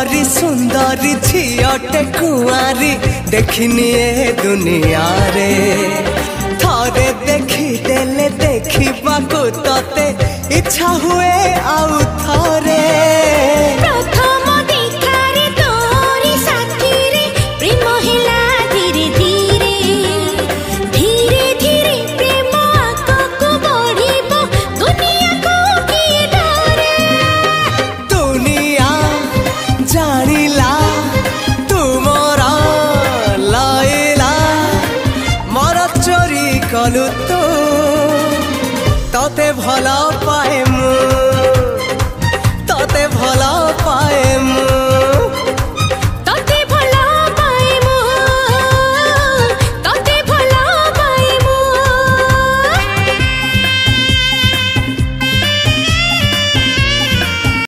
परी सुंदरी झीटे कुआरी देखनी ए दुनिया रे थरे देखी देले देखा तते इच्छा हुए आउ थरे प्रथम देखारे तोरी साथी रे प्रेम हेला धीरे धीरे धीरे धीरे प्रेम आगको बढ़िबो दुनिया को किए डरे दुनिया जानिला तुमरा लाइला मोर चोरी कलु तो तते भला